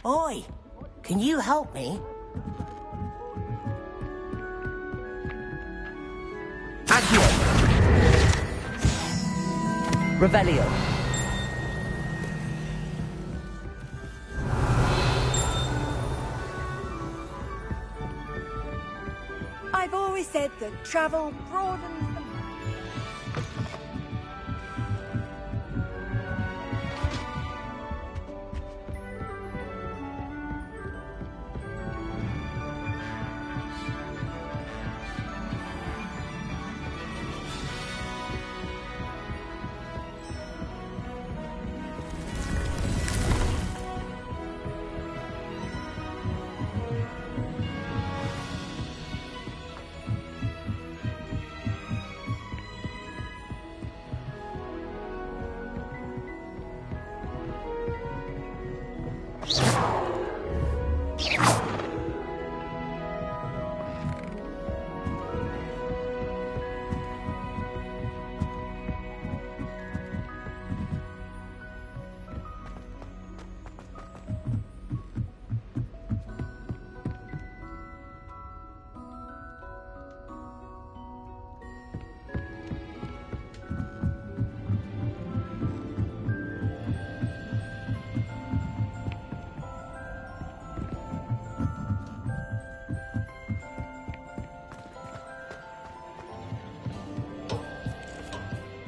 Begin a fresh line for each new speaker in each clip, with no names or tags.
Oi, can you help me?
Accio! Revelio.
I've always said that travel broadens the...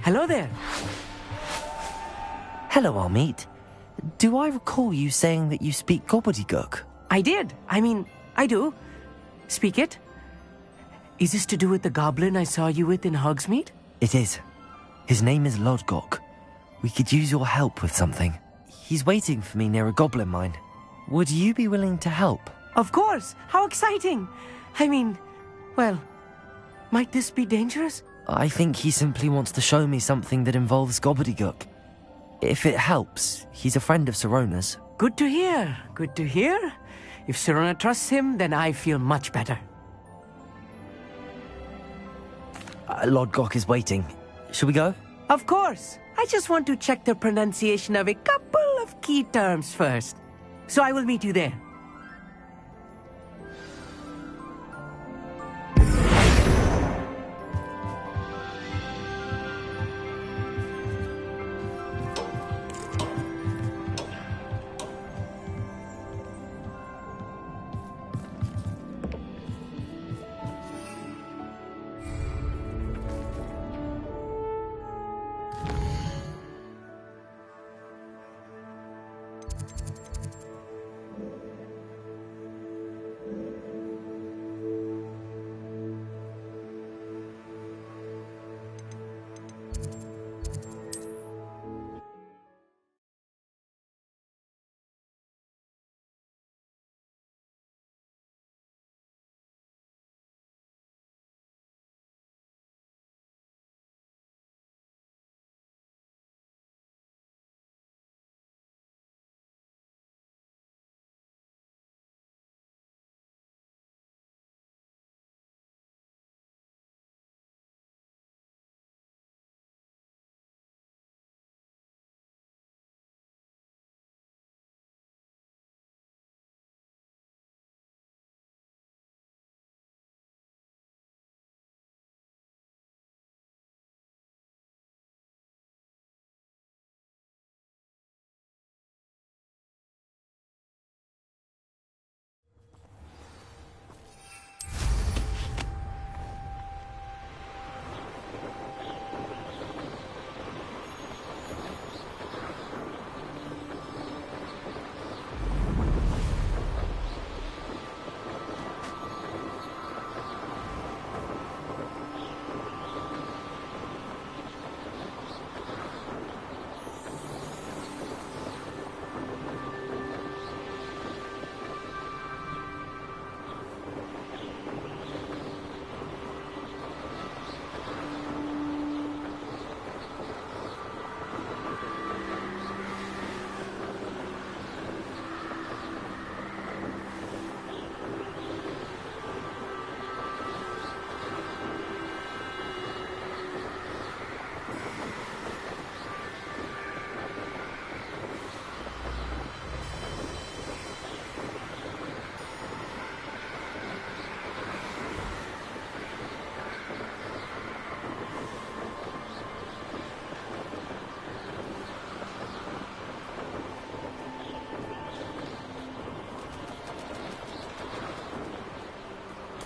Hello there.
Hello, Amit. Do I recall you saying that you speak gobbledygook?
I did. I mean, I do. Speak it. Is this to do with the goblin I saw you with in Hogsmeade?
It is. His name is Lodgok. We could use your help with something. He's waiting for me near a goblin mine. Would you be willing to help?
Of course. How exciting. I mean, well, might this be dangerous?
I think he simply wants to show me something that involves gobbledygook. If it helps, he's a friend of Sirona's.
Good to hear. Good to hear. If Sirona trusts him, then I feel much better.
Lodgok is waiting. Shall we go?
Of course. I just want to check the pronunciation of a couple of key terms first. So I will meet you there.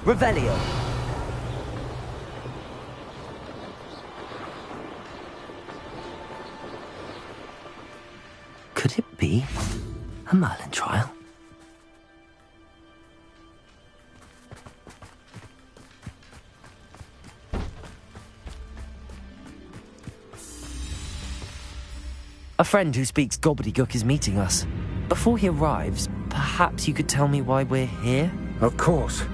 Revelio. Could it be a Merlin trial? A friend who speaks gobbledygook is meeting us. Before he arrives, perhaps you could tell me why we're here?
Of course.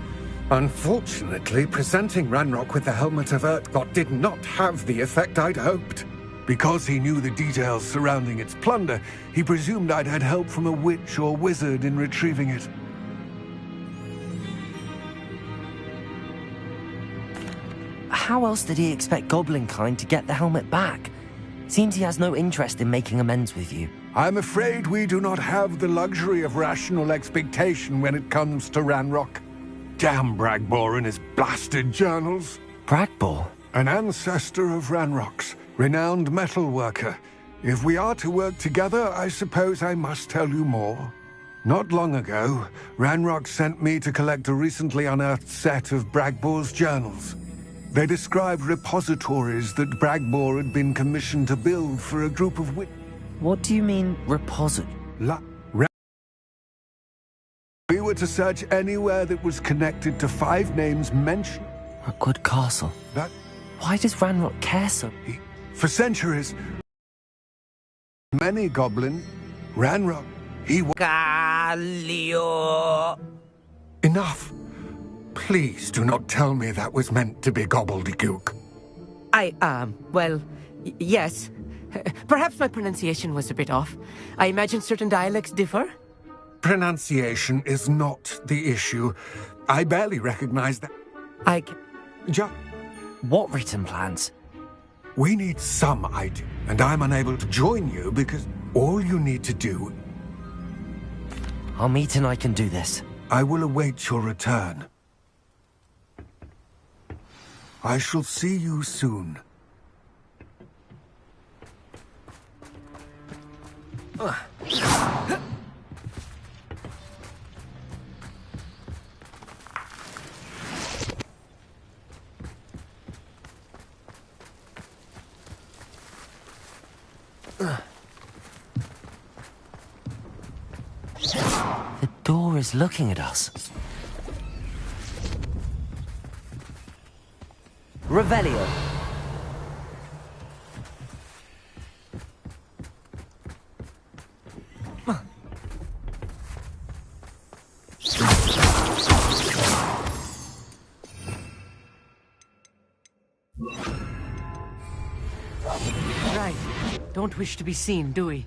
Unfortunately, presenting Ranrock with the helmet of Urtkot did not have the effect I'd hoped. Because he knew the details surrounding its plunder, he presumed I'd had help from a witch or wizard in retrieving it.
How else did he expect Goblinkind to get the helmet back? Seems he has no interest in making amends with you.
I'm afraid we do not have the luxury of rational expectation when it comes to Ranrock. Damn Bragbor and his blasted journals.
Bragbor?
An ancestor of Ranrock's, renowned metal worker. If we are to work together, I suppose I must tell you more. Not long ago, Ranrock sent me to collect a recently unearthed set of Bragbor's journals. They described repositories that Bragbor had been commissioned to build for a group of
What do you mean, repository?
We were to search anywhere that was connected to 5 names mentioned.
Rookwood Castle.
That...
Why does Ranrock care so?
For centuries, many goblin, Ranrock, he was... Enough. Please do not tell me that was meant to be gobbledygook.
Well, yes. Perhaps my pronunciation was a bit off. I imagine certain dialects differ.
Pronunciation is not the issue. I barely recognize that.
What written plans?
We need some idea, and I'm unable to join you because all you need to do...
I'll meet and I can do this.
I will await your return. I shall see you soon.
The door is looking at us. Revelio.
Right. Don't wish to be seen, do we?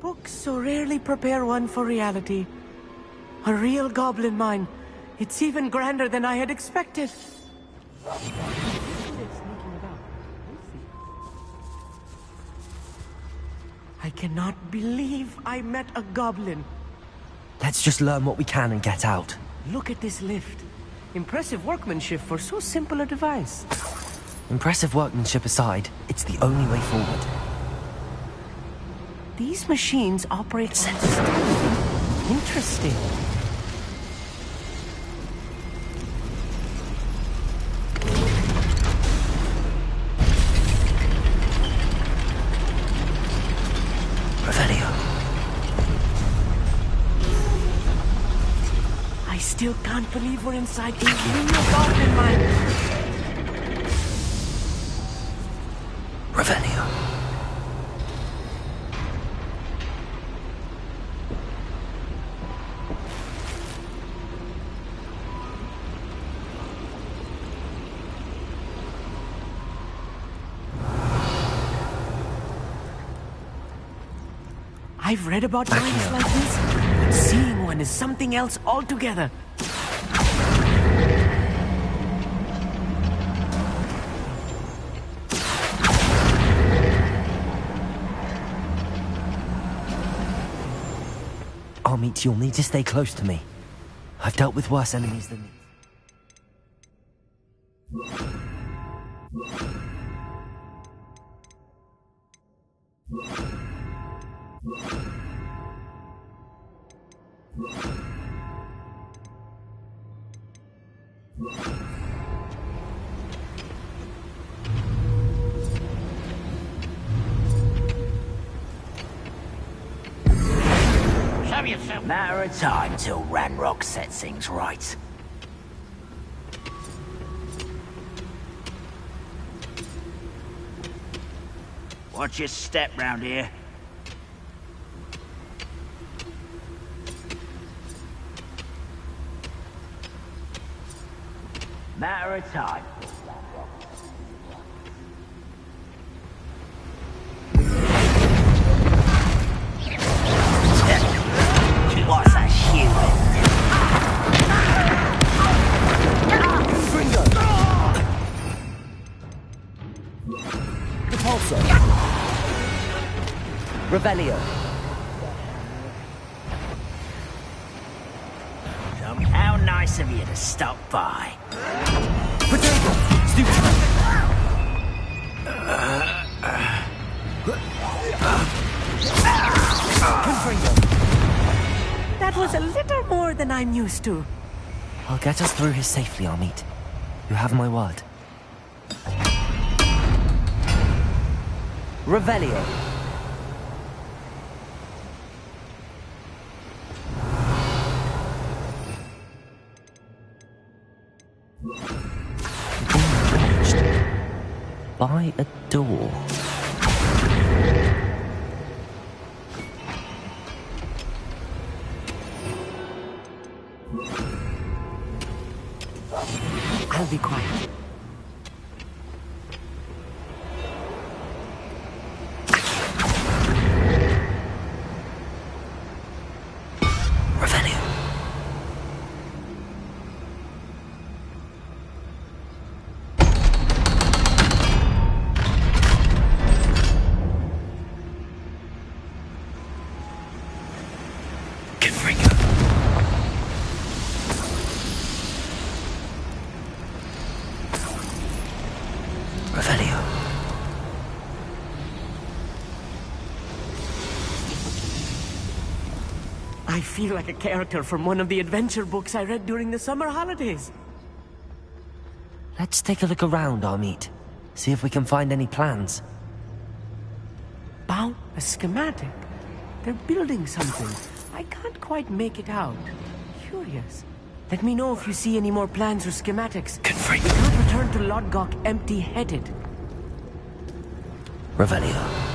Books so rarely prepare one for reality. A real goblin mine. It's even grander than I had expected. I cannot believe I met a goblin.
Let's just learn what we can and get out.
Look at this lift. Impressive workmanship for so simple a device.
Impressive workmanship aside, it's the only way forward.
These machines operate on steam. Interesting.
Revelio.
I still can't believe we're inside a real goblin mine. I've read about minds like this, but seeing one is something else altogether.
Amit, you'll need to stay close to me. I've dealt with worse enemies than these.
Matter of time till Ranrock sets things right. Watch your step round here. Matter of time. What's a human?
Repulsor. Revelio.
How nice of you to stop by.
Potato. Stupid.
That was a little more than I'm used to.
I'll get us through here safely, Amit. You have my word. Revelio. By a door.
I'll be quiet.
Revelio. Revelio.
I feel like a character from one of the adventure books I read during the summer holidays.
Let's take a look around, Amit. See if we can find any plans.
Wow, a schematic. They're building something. I can't quite make it out. Curious. Let me know if you see any more plans or schematics. We can't return to Lodgok empty-headed.
Revelio.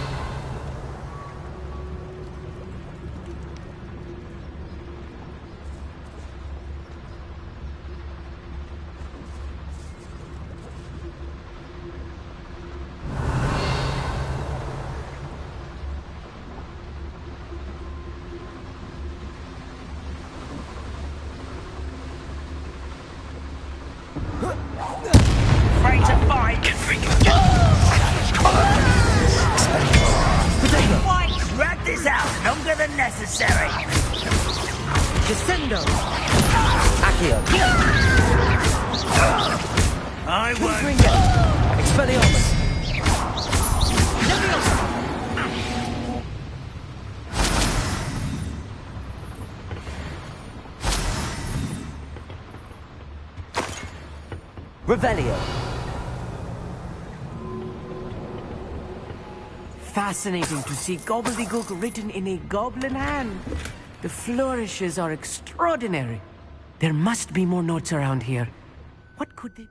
Afraid to fight. Why drag this out longer than necessary?
Descendo!
Accio.
I won't.
Expelliarmus. Revelio.
Fascinating to see gobbledygook written in a goblin hand. The flourishes are extraordinary. There must be more notes around here. What could they be?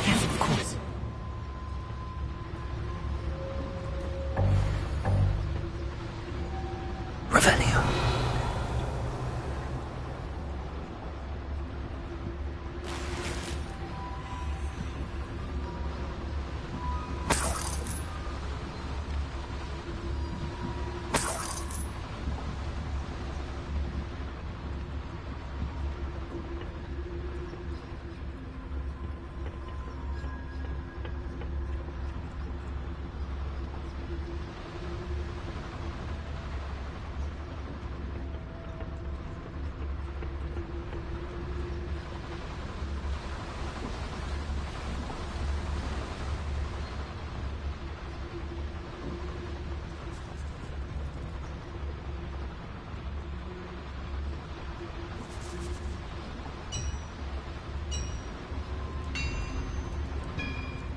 Yes, of course.
Revelio.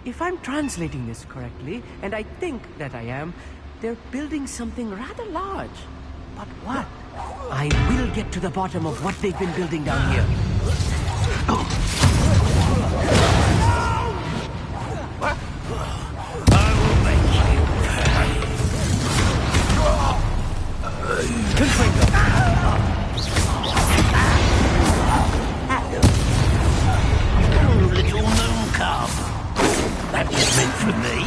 If I'm translating this correctly, and I think that I am, they're building something rather large. But what? I will get to the bottom of what they've been building down here.
I will make you pay. Oh, little moon cub. That was meant for me.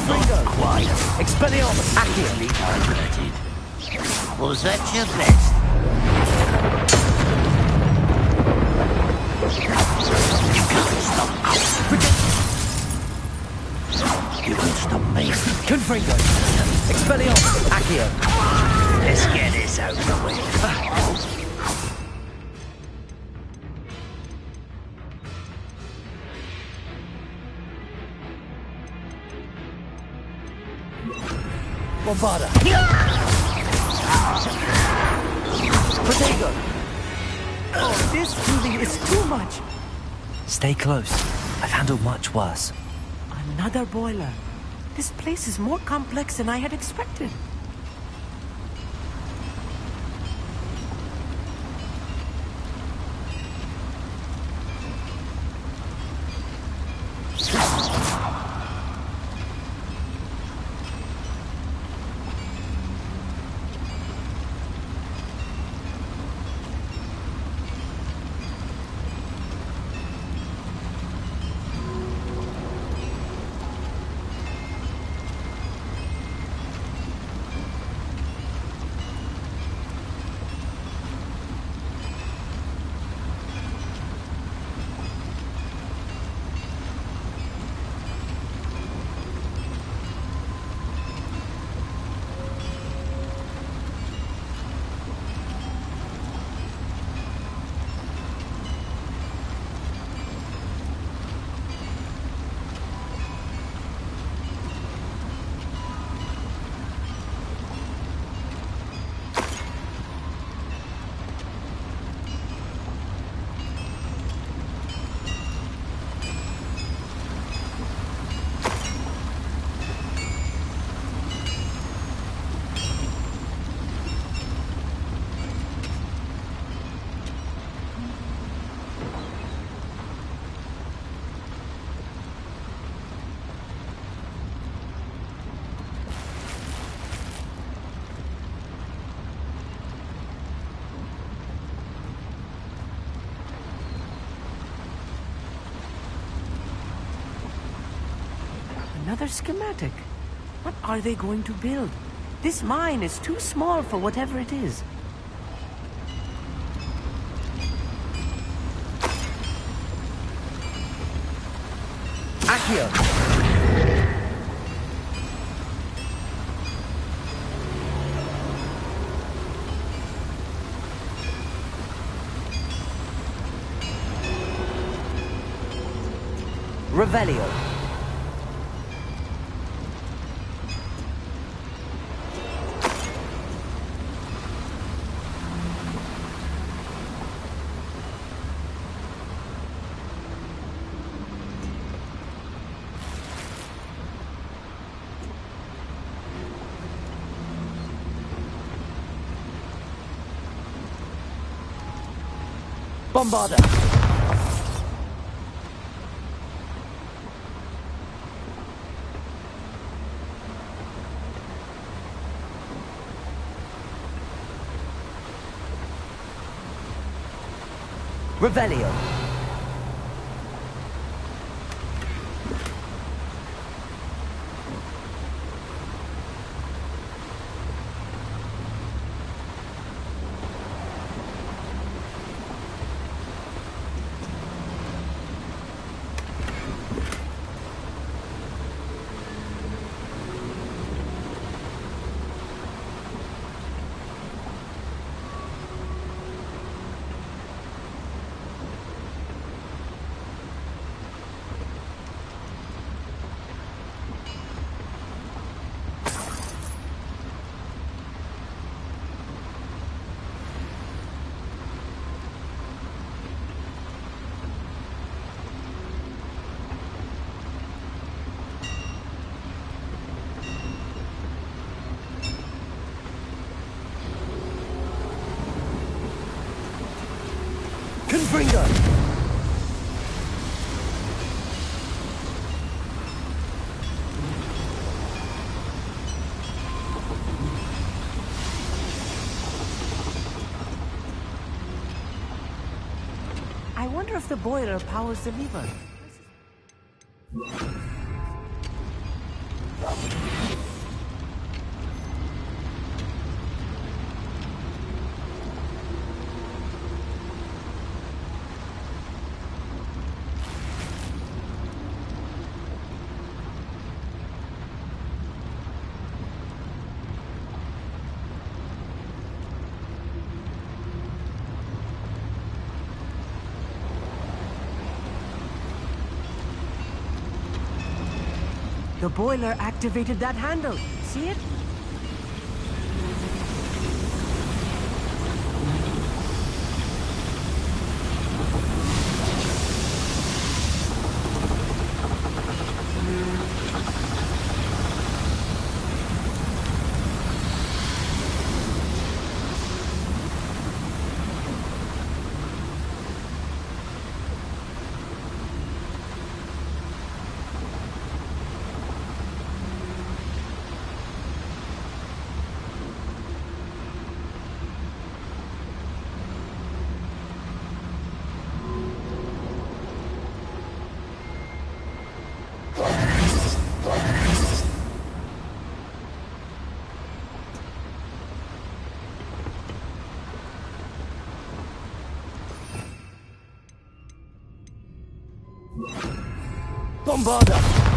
Not quite.
Expelliarmus.
Accurately diverted. Was that your best? You can't stop us. You can stop me.
Confringo. Expelliarmus. Accio.
Let's get this over with.
Bombarda. Protego.
Oh, this building is too much.
Stay close. I've handled much worse.
Another boiler. This place is more complex than I had expected. Another schematic. What are they going to build? This mine is too small for whatever it is.
Accio. Revelio. Bombarda. Revelio. Confringo!
I wonder if the boiler powers the lever. The boiler activated that handle. See it?
Bombarda!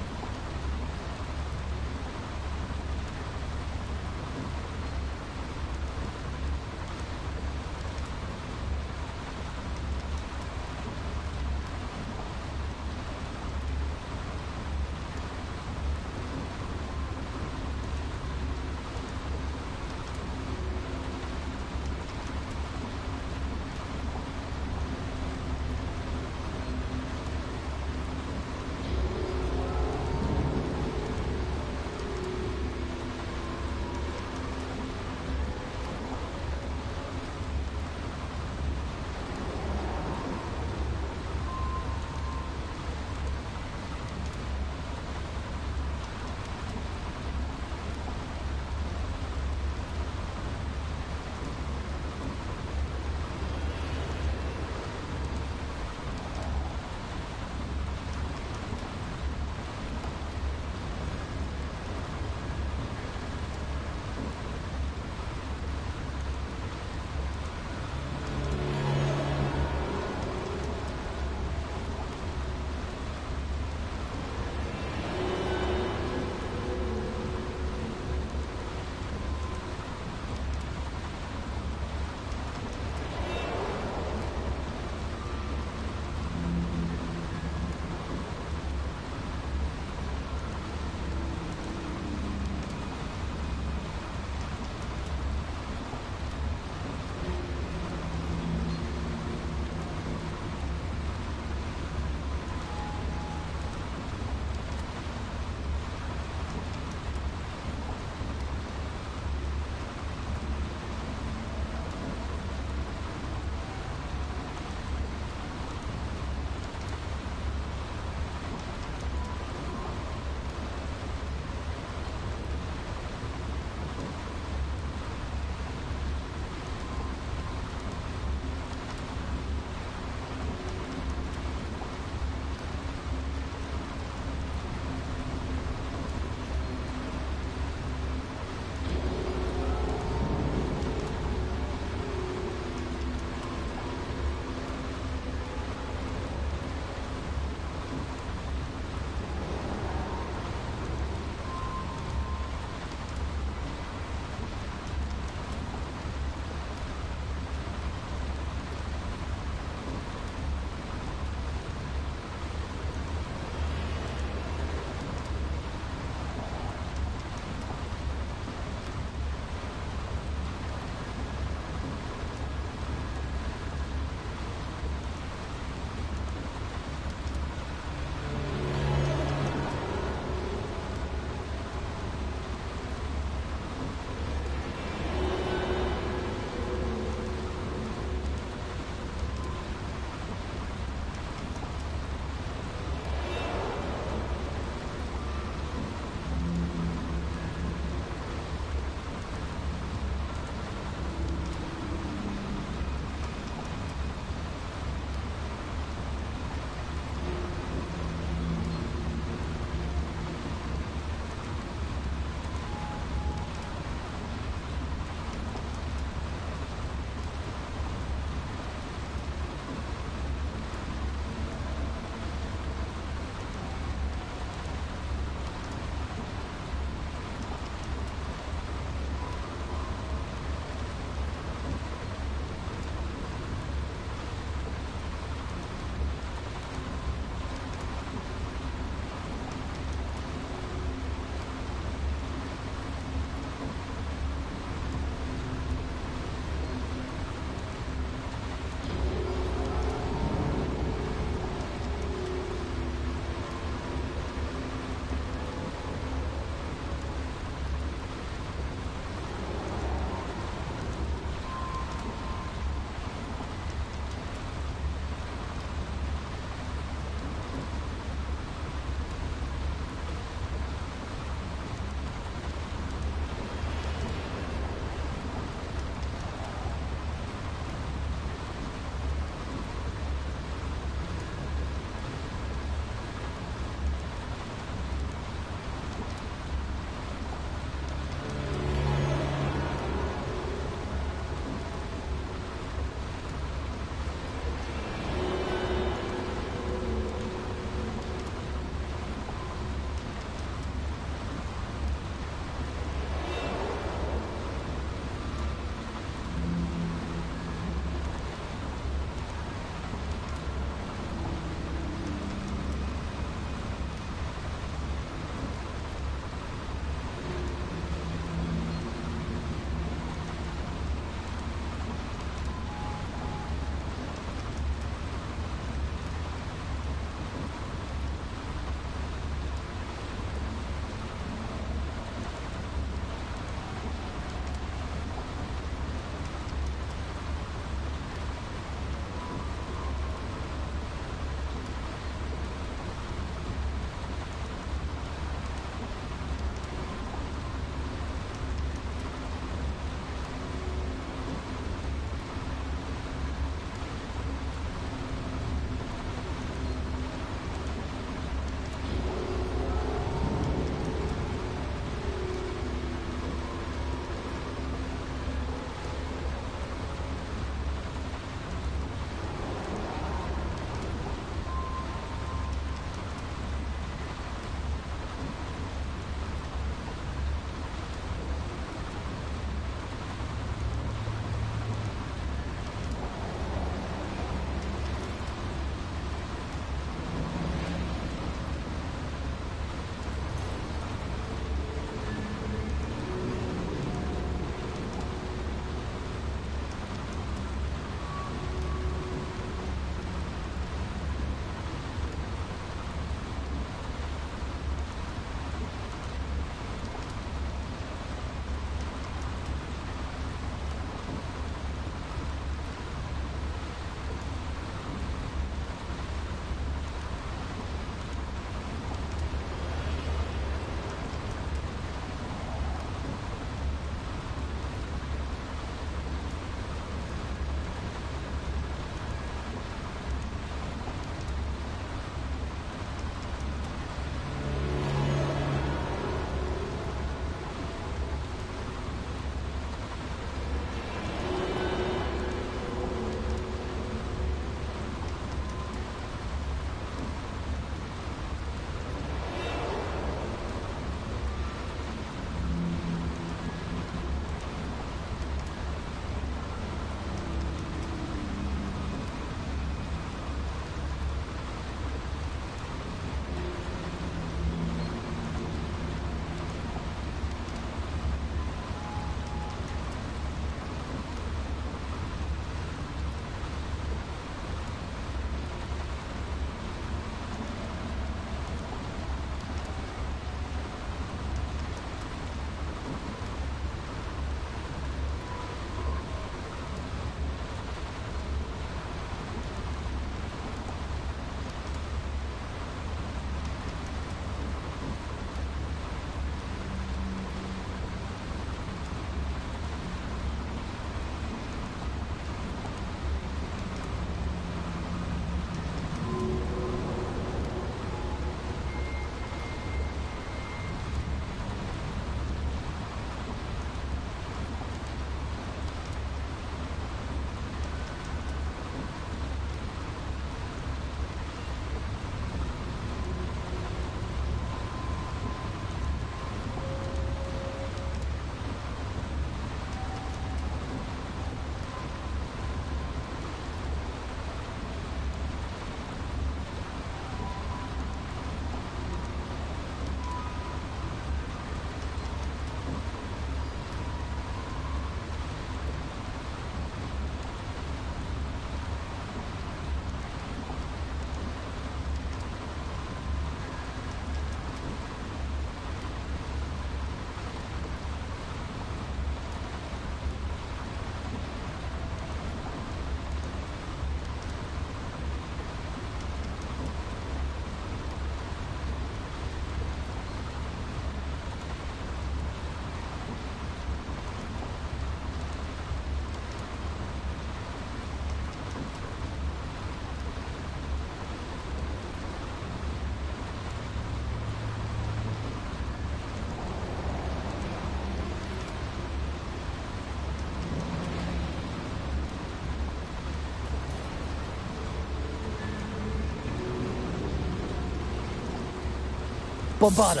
Bombarda.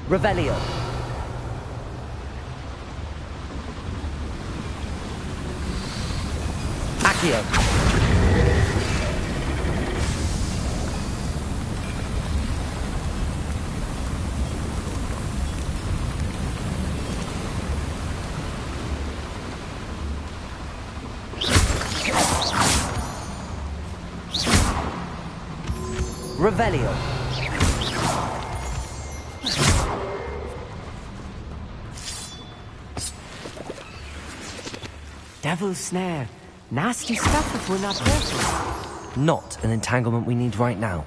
Revelio. Accio. Revelio.
Devil's snare. Nasty stuff if we're not careful.
Not an entanglement we need right now.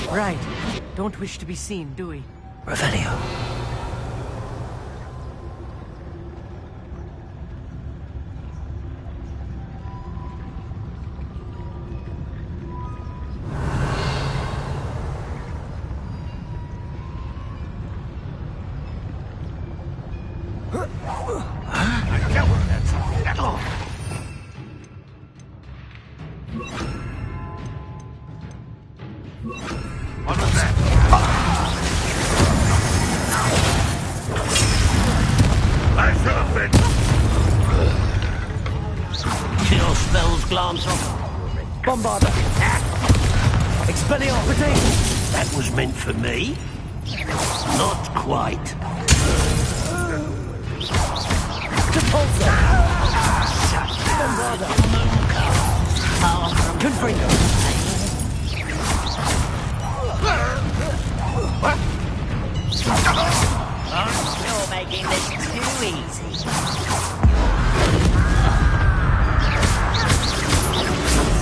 Right. Don't wish to be seen, do we?
Revelio.
Kill spells glance off.
Bombarda. Expelliarmus. Potato.
That was meant for me? Not quite.
Repulsor. Bombarda. Confringo.
You're making this too easy.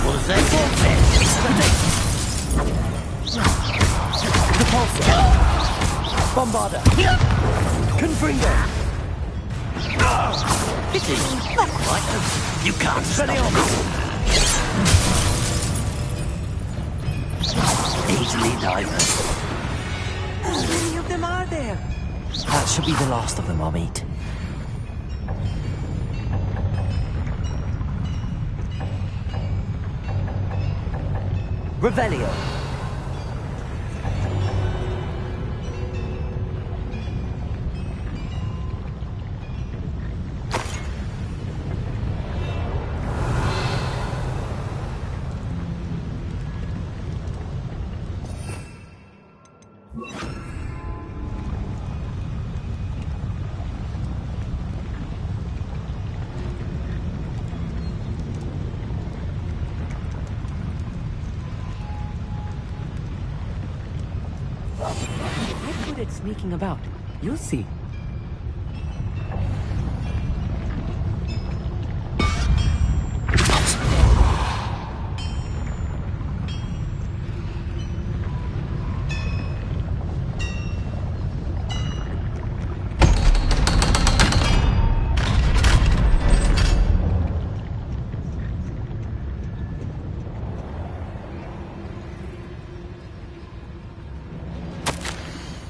Was that
Repulsor. Bombarda. Confringo.
It is not quite. You can't stop it. Easily diverted.
How many of them are there?
That should be the last of them I'll meet. Revelio.
I'm good at sneaking about. You'll see.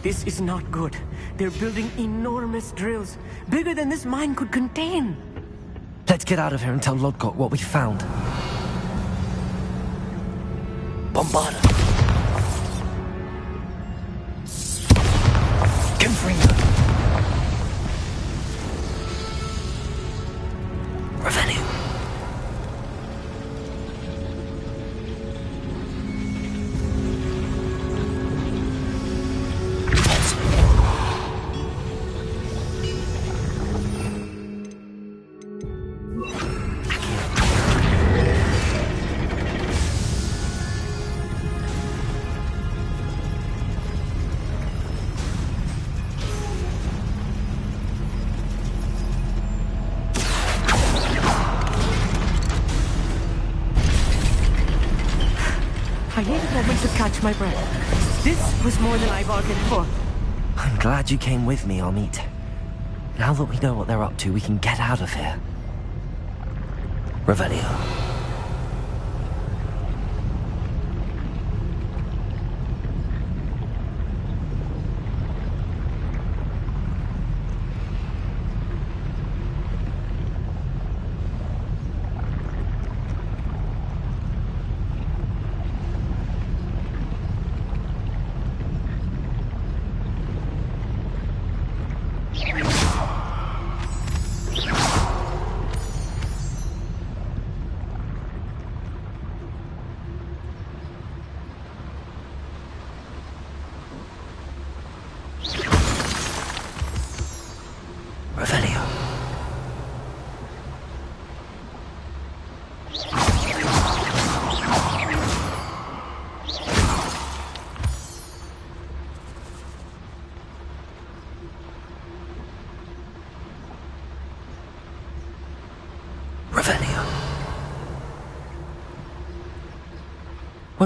This is not good. They're building enormous drills, bigger than this mine could contain.
Let's get out of here and tell Lodgok what we found. Bombarda. Confringo. Revelio.
I need a moment to catch my breath. This was more than I bargained for.
I'm glad you came with me, Amit. Now that we know what they're up to, we can get out of here. Revelio.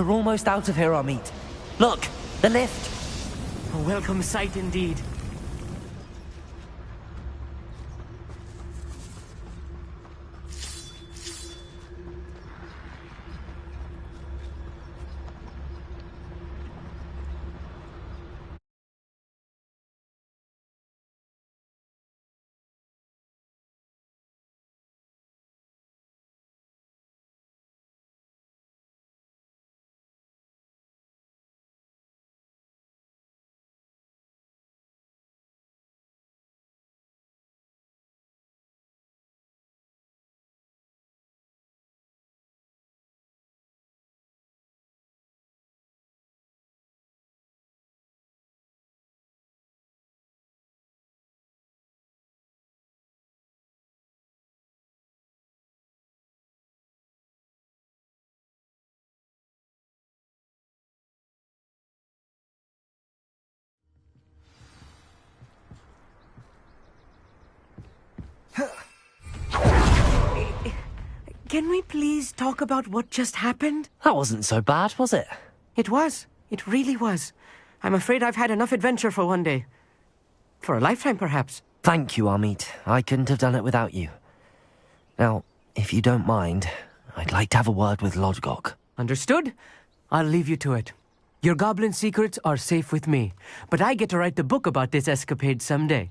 We're almost out of here, Amit. Look, the lift.
A welcome sight indeed. Can we please talk about what just happened?
That wasn't so bad, was it?
It was. It really was. I'm afraid I've had enough adventure for one day. For a lifetime, perhaps.
Thank you, Amit. I couldn't have done it without you. Now, if you don't mind, I'd like to have a word with Lodgok.
Understood? I'll leave you to it. Your goblin secrets are safe with me, but I get to write the book about this escapade someday.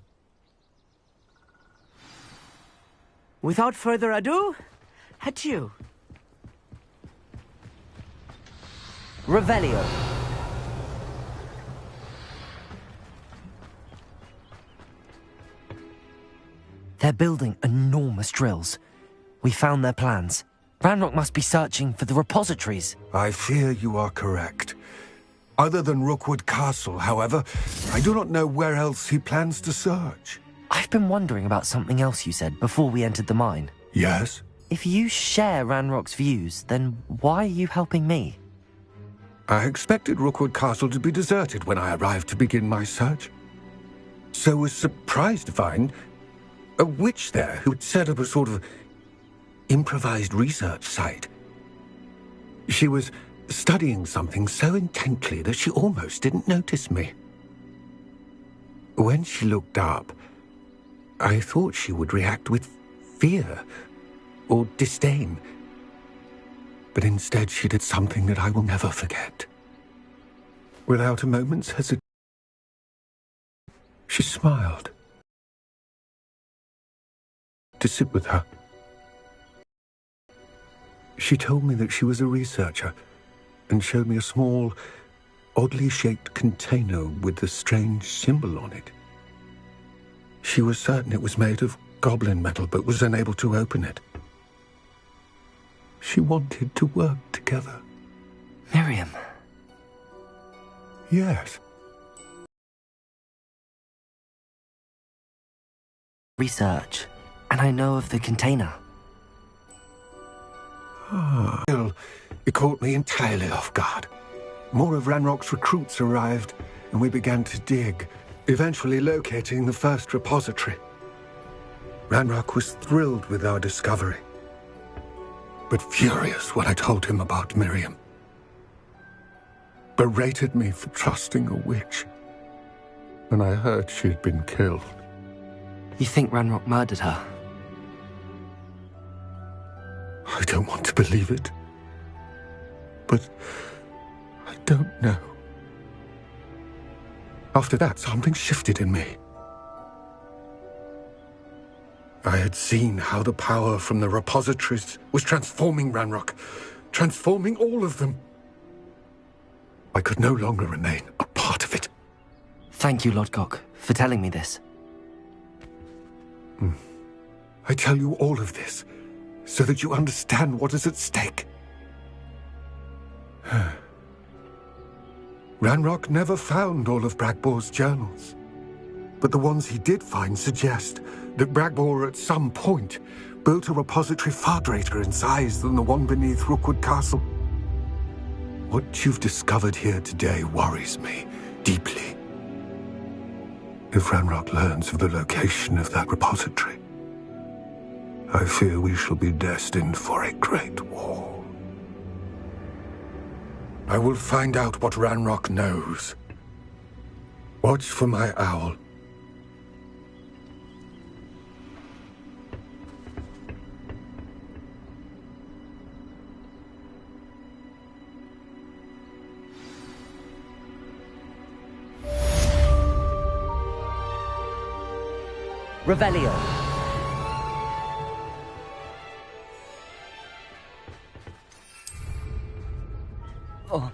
Without further ado, adieu.
Revelio. They're building enormous drills. We found their plans. Ranrock must be searching for the repositories.
I fear you are correct. Other than Rookwood Castle, however, I do not know where else he plans to search.
I've been wondering about something else you said before we entered the mine.
Yes?
If you share Ranrock's views, then why are you helping me?
I expected Rookwood Castle to be deserted when I arrived to begin my search. So was surprised to find a witch there who had set up a sort of improvised research site. She was studying something so intently that she almost didn't notice me. When she looked up, I thought she would react with fear or disdain. But instead she did something that I will never forget. Without a moment's hesitation, she smiled. To sit with her. She told me that she was a researcher and showed me a small, oddly shaped container with a strange symbol on it. She was certain it was made of goblin metal, but was unable to open it. She wanted to work together.
Miriam.
Yes.
Research. And I know of the container.
Still, it caught me entirely off guard. More of Ranrock's recruits arrived, and we began to dig, eventually locating the first repository. Ranrock was thrilled with our discovery, but furious when I told him about Miriam. Berated me for trusting a witch when I heard she had been killed.
You think Ranrock murdered her?
I don't want to believe it, but I don't know. After that, something shifted in me. I had seen how the power from the repositories was transforming Ranrock, transforming all of them. I could no longer remain a part of it.
Thank you, Lodgok, for telling me this.
I tell you all of this so that you understand what is at stake. Ranrock never found all of Bragbor's journals, but the ones he did find suggest that Bragbor at some point built a repository far greater in size than the one beneath Rookwood Castle. What you've discovered here today worries me deeply. If Ranrock learns of the location of that repository, I fear we shall be destined for a great war. I will find out what Ranrock knows. Watch for my owl.
Revelio. Oh.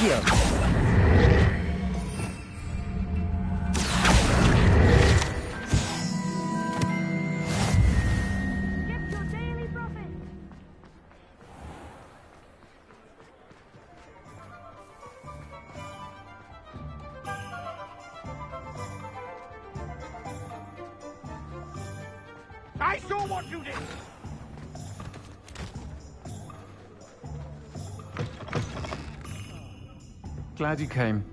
you.
I saw what you did!
Glad you came.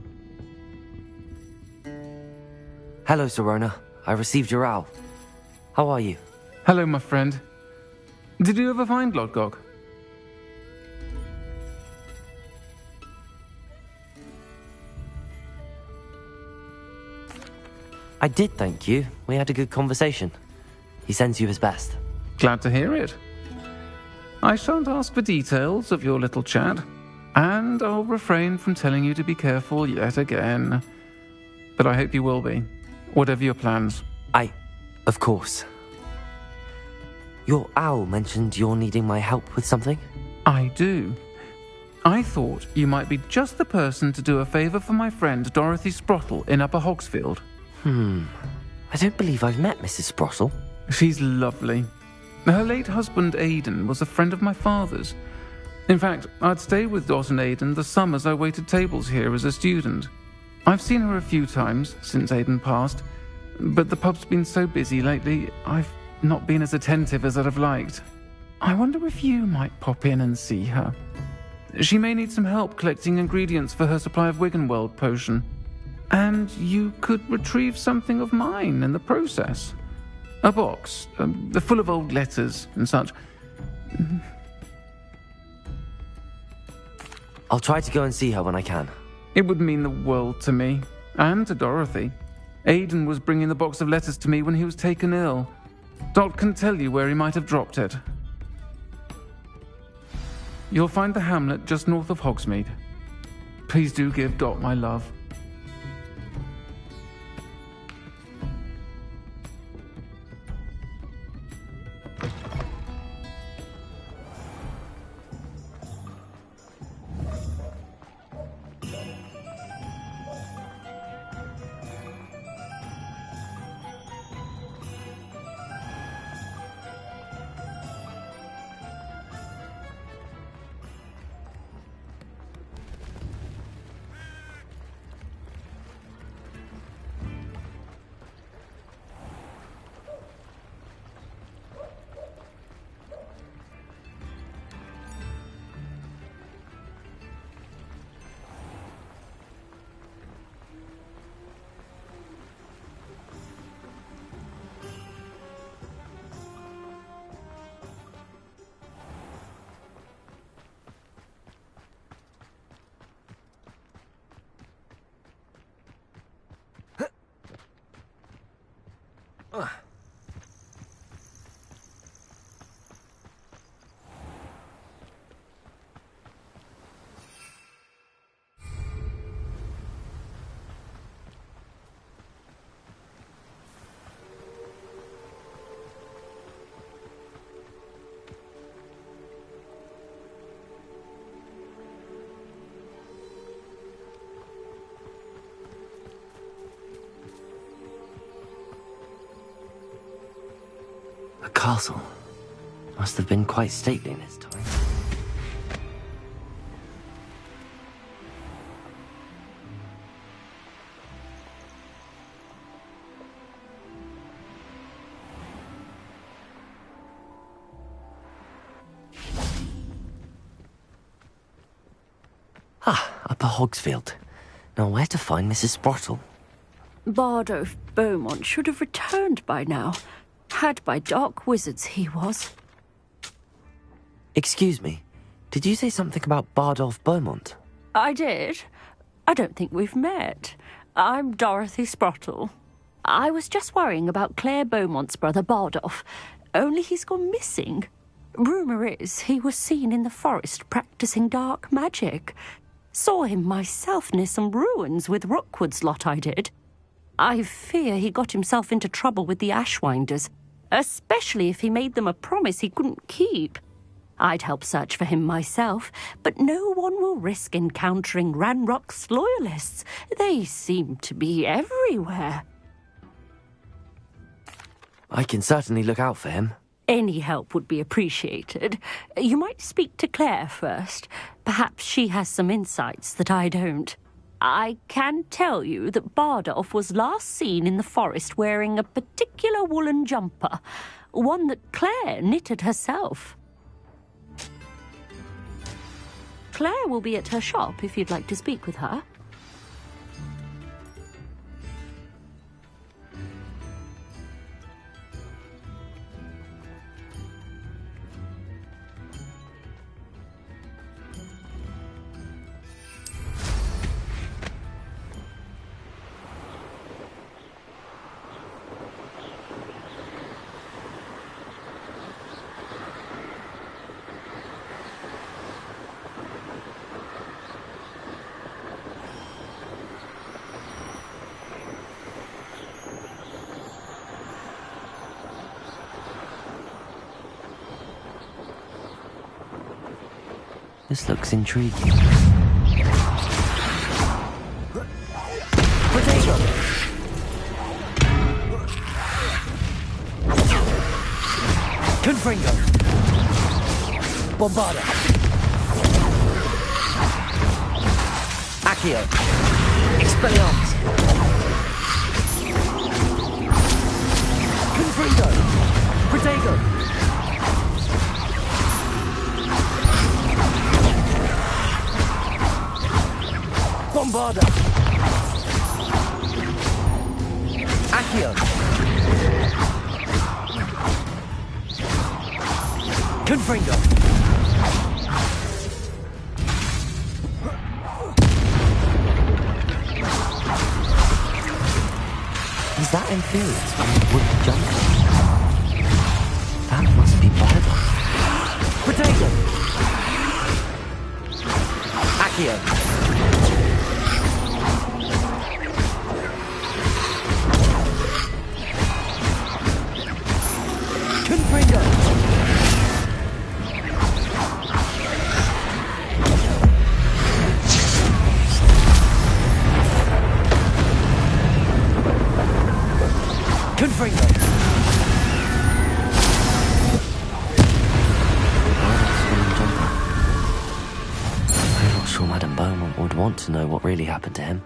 Hello, Serona. I received your owl. How are you?
Hello, my friend. Did you ever find Lodgok?
I did, thank you. We had a good conversation. He sends you his best.
Glad to hear it. I shan't ask for details of your little chat, and I'll refrain from telling you to be careful yet again. But I hope you will be, whatever your plans.
Of course. Your owl mentioned you're needing my help with something?
I do. I thought you might be just the person to do a favour for my friend Dorothy Sprottle in Upper Hogsfield.
I don't believe I've met Mrs. Sprottle.
She's lovely. Her late husband Aidan was a friend of my father's. In fact, I'd stayed with Dot and Aidan the summers I waited tables here as a student. I've seen her a few times since Aidan passed, but the pub's been so busy lately, I've not been as attentive as I'd have liked. I wonder if you might pop in and see her. She may need some help collecting ingredients for her supply of Wiggenweld potion. And you could retrieve something of mine in the process. A box, full of old letters and such.
I'll try to go and see her when I can.
It would mean the world to me, and to Dorothy. Aidan was bringing the box of letters to me when he was taken ill. Dot can tell you where he might have dropped it. You'll find the hamlet just north of Hogsmeade. Please do give Dot my love.
A castle. Must have been quite stately in its time. Upper Hogsfield. Now where to find Mrs. Sprottle?
Bardolph Beaumont should have returned by now. Had by dark wizards he was.
Excuse me, did you say something about Bardolph Beaumont?
I did. I don't think we've met. I'm Dorothy Sprottle. I was just worrying about Claire Beaumont's brother Bardolph, only he's gone missing. Rumour is he was seen in the forest practising dark magic. Saw him myself near some ruins with Rookwood's lot I did. I fear he got himself into trouble with the Ashwinders, especially if he made them a promise he couldn't keep. I'd help search for him myself, but no one will risk encountering Ranrock's loyalists. They seem to be everywhere.
I can certainly look out for him.
Any help would be appreciated. You might speak to Claire first. Perhaps she has some insights that I don't. I can tell you that Bardolph was last seen in the forest wearing a particular woolen jumper, one that Claire knitted herself. Claire will be at her shop if you'd like to speak with her.
This looks intriguing.
Potato! Confringo! Bombarda! Accio! Expelliarmus! Confringo! Protego! Bombarda! Accio! Confringo!
Is that inferior to a wood jumper? That must be Bardolph.
Potato!
Accio!
Confringo! Confringo!
I'm not sure Madame Beaumont would want to know what really happened to him.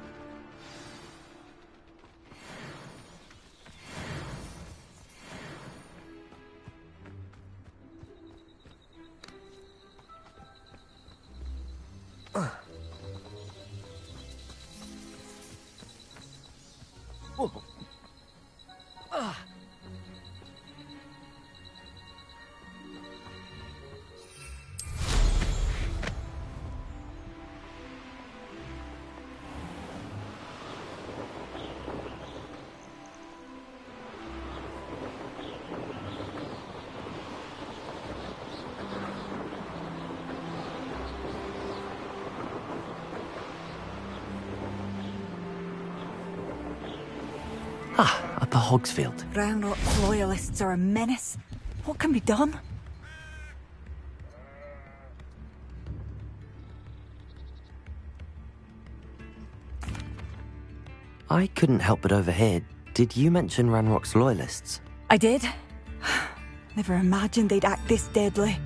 Upper Hogsfield.
Ranrock's loyalists are a menace. What can be done?
I couldn't help but overhear. Did you mention Ranrock's loyalists?
I did. Never imagined they'd act this deadly.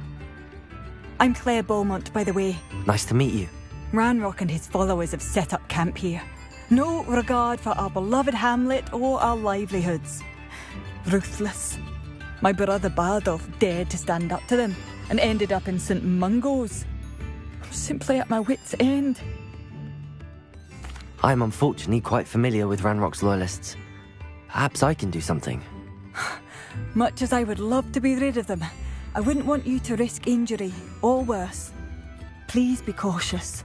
I'm Claire Beaumont, by the way.
Nice to meet you.
Ranrock and his followers have set up camp here. No regard for our beloved hamlet or our livelihoods. Ruthless. My brother Bardolph dared to stand up to them and ended up in St. Mungo's. I'm simply at my wit's end.
I'm unfortunately quite familiar with Ranrock's loyalists. Perhaps I can do something.
Much as I would love to be rid of them, I wouldn't want you to risk injury or worse. Please be cautious.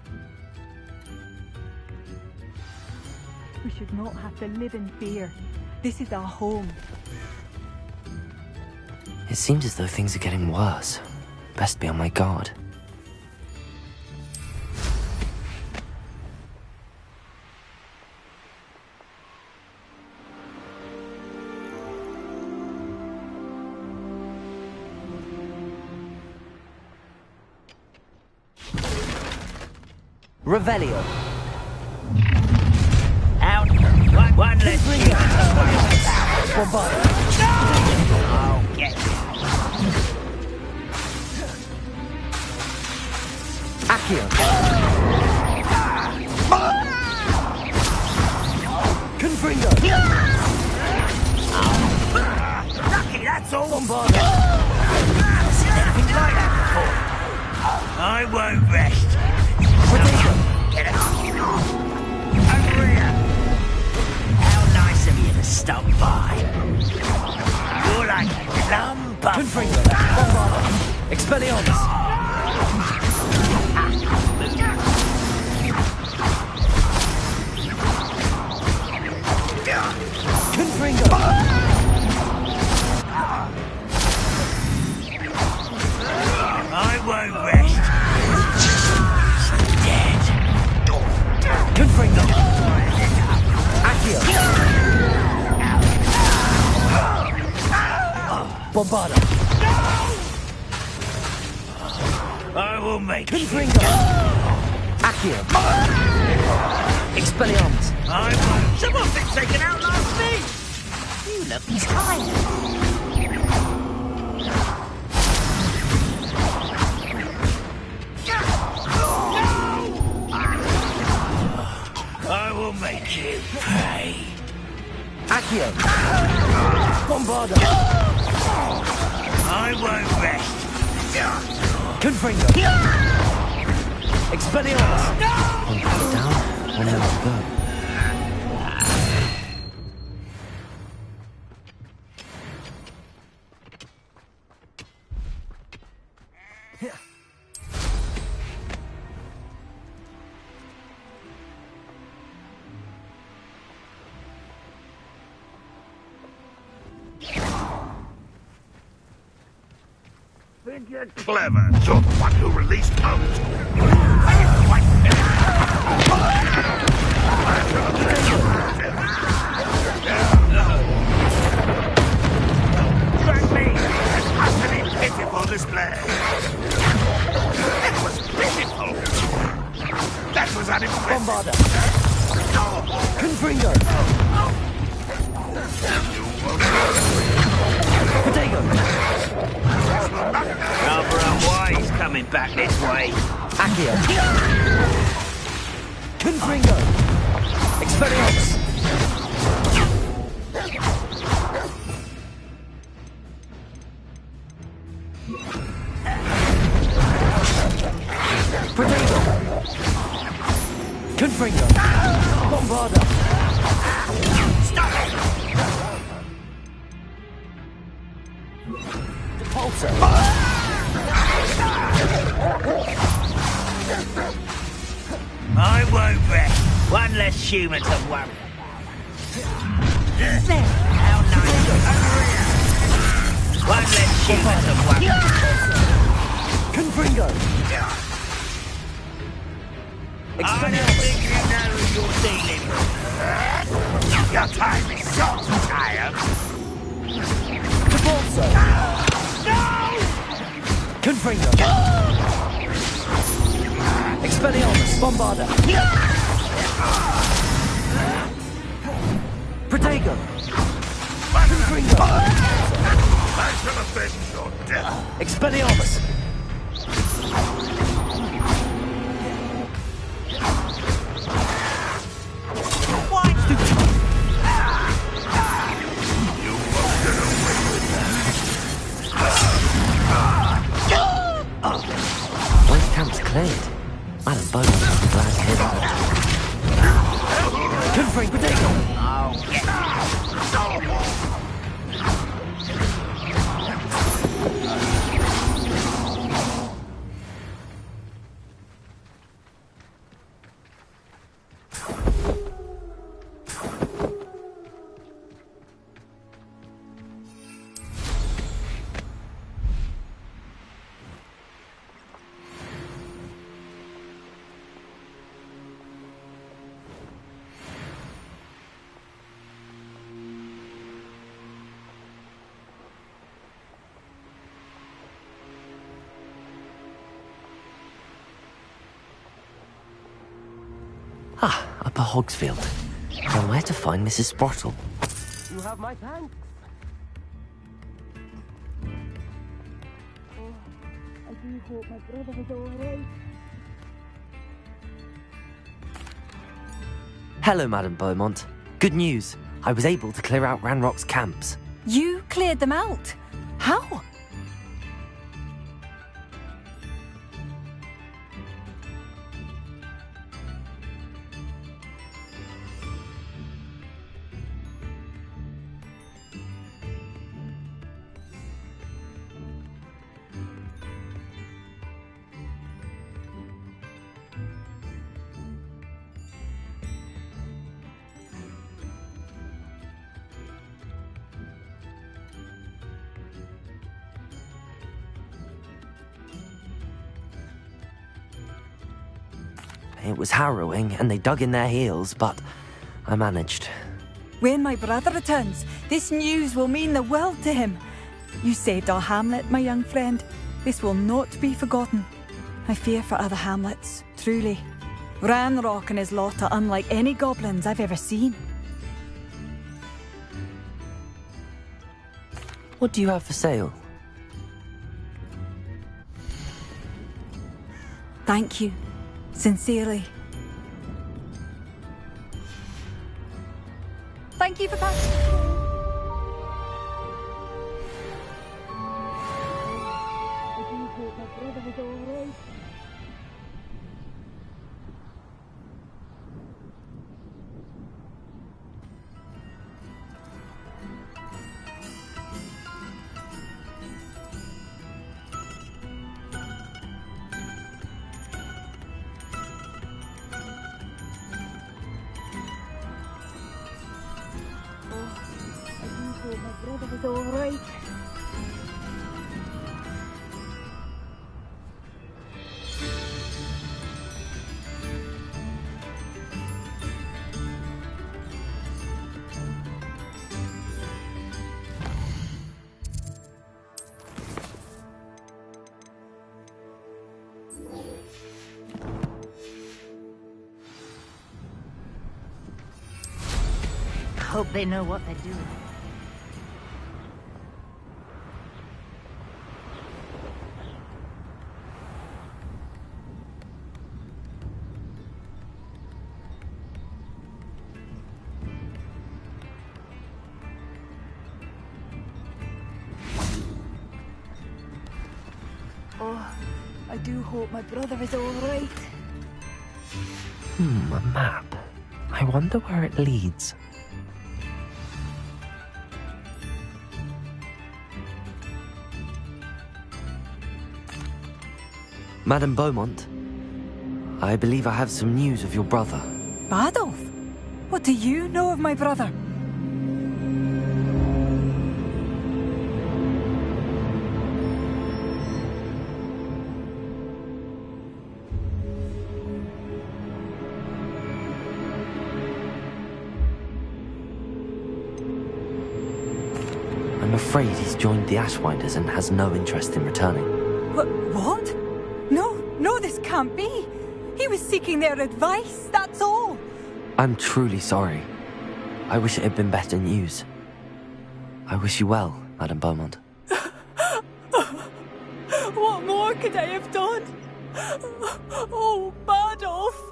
We should not have to live in fear. This is our home.
It seems as though things are getting worse. Best be on my guard. Revelio.
Out. One less human to worry about.
Bombard.
Oh, get
Accio. Confringo.
lucky, that's all.
Bombard.
Seen anything like that before. I won't rest. Get it. Over here. How nice of you to stop by. You're like a lump of...
Confringo. Bombard. Expelliarmus. Confringo.
I won't rest. Dead.
Confringo. Accio. Bombarda.
I will make it.
Confringo. Accio. Expelliarmus.
I won't. Someone's been taken out last week. You look tired. I will make you pay.
Accio. Bombarda.
I won't rest.
Confringo. Expelliarmus. One foot down, one more to go.
Think you're clever, you're the one who released Post.
Track me.
An utterly pitiful display. It was pitiful. That was unimpressive.
Bombarda. Confringo. Protego.
Rather unwise coming back this way.
Accio. Confringo. Expelliarmus. Protego. Confringo. Bombarda.
Stop it!
Pulsar.
I won't rest. One less human to worry. How nice. Over here. One less human to worry.
Confringo.
I don't think you know who you're dealing with.
Your time is so tired.
Pulsar. Confringo. Expelliarmus. Bombarda. Protego. Confringo.
I shall avenge your death.
Expelliarmus.
You won't get away with that.
Once camp's cleared, I'd have both be glad to hear that. Confringo. Protego.
Oh, get
Ah, Upper Hogsfield. And where to find Mrs. Sprottle?
You have my thanks.
I do hope my brother is alright.
Hello, Madame Beaumont. Good news. I was able to clear out Ranrock's camps.
You cleared them out? How?
It was harrowing, and they dug in their heels, but I managed.
When my brother returns, this news will mean the world to him. You saved our hamlet, my young friend. This will not be forgotten. I fear for other hamlets, truly. Ranrock and his lot are unlike any goblins I've ever seen.
What do you have for sale?
Thank you. Sincerely. Thank you for passing. I do hope my brother is alright. My brother is alright.
Hope they know what they're doing.
Oh, I do hope my brother is alright.
A map. I wonder where it leads. Madame Beaumont, I believe I have some news of your brother.
Badolf? What do you know of my brother?
I'm afraid he's joined the Ashwinders and has no interest in returning.
What? No, this can't be. He was seeking their advice, that's all.
I'm truly sorry. I wish it had been better news. I wish you well, Madame Beaumont.
What more could I have done? Oh, Badolf!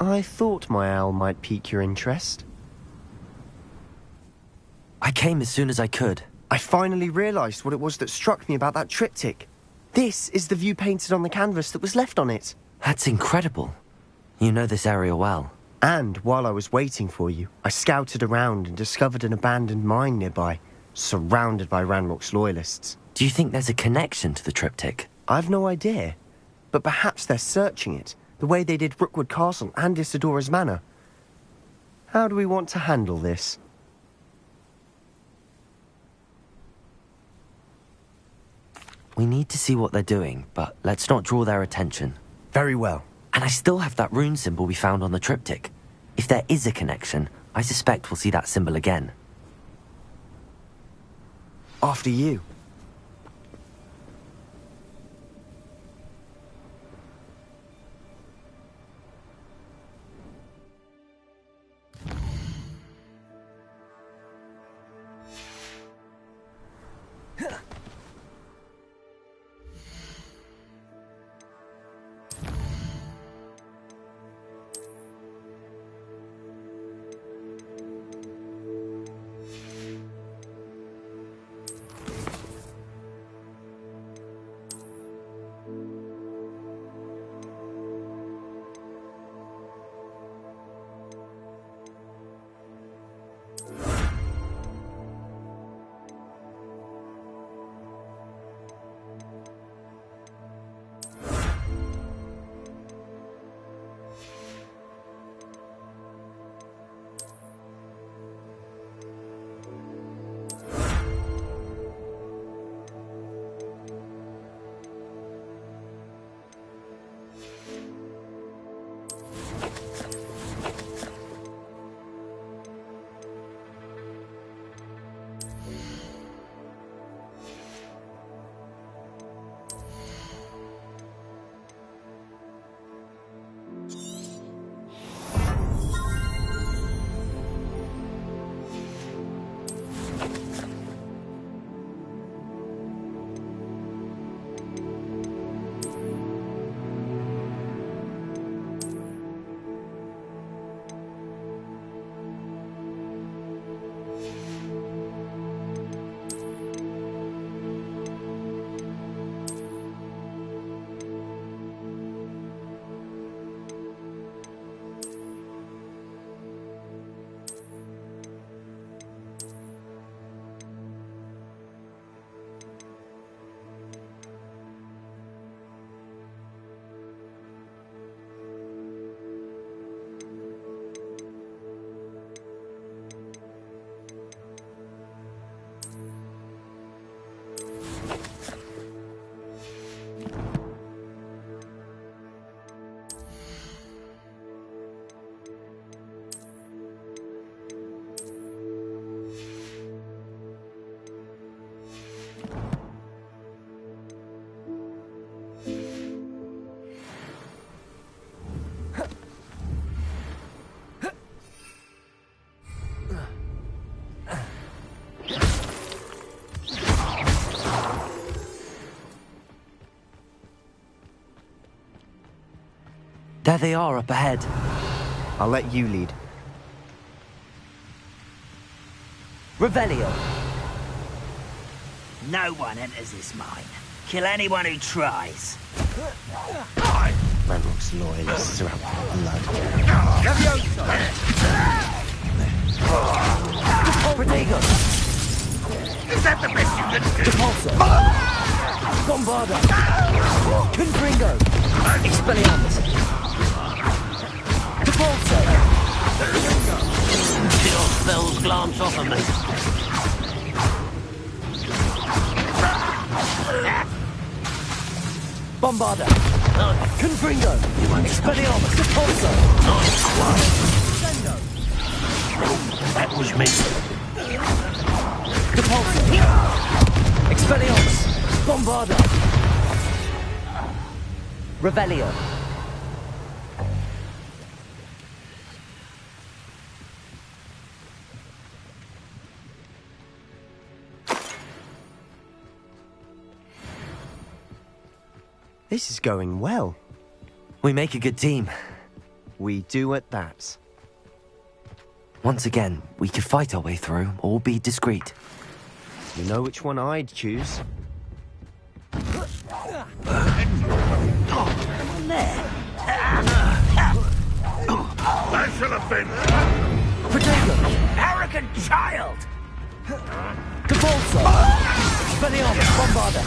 I thought my owl might pique your interest.
I came as soon as I could.
I finally realised what it was that struck me about that triptych. This is the view painted on the canvas that was left on it.
That's incredible. You know this area well.
And while I was waiting for you, I scouted around and discovered an abandoned mine nearby, surrounded by Ranrock's loyalists.
Do you think there's a connection to the triptych?
I've no idea. But perhaps they're searching it, the way they did Rookwood Castle and Isidora's Manor. How do we want to handle this?
We need to see what they're doing, but let's not draw their attention.
Very well.
And I still have that rune symbol we found on the triptych. If there is a connection, I suspect we'll see that symbol again.
After you.
There they are up ahead.
I'll let you lead.
Revelio.
No one enters this mine. Kill anyone who tries.
Ranrock's loyalists are out for blood.
Protego.
Is that the best you can do?
Depulso. Bombarda. Confringo. Expelliarmus. Depulso.
Your spells glance off of me.
Bombarda. Confringo. Expelliarmus. Depulso.
Nice quiet. That was me.
Depulso. Expelliarmus. Bombarda. Revelio.
This is going well.
We make a good team.
We do at that.
Once again, we could fight our way through or be discreet.
You know which one I'd choose?
I shall have been.
Protego.
Arrogant child!
Depulso. Expelliarmus. Bombarda.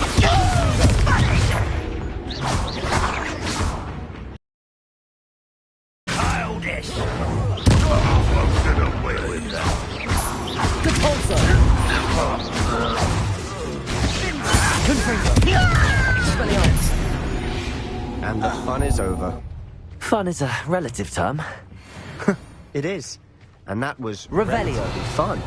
Childish.
Get away with that.
And the fun is over.
Fun is a relative term.
It is. And that was
Revelio.
relatively fun.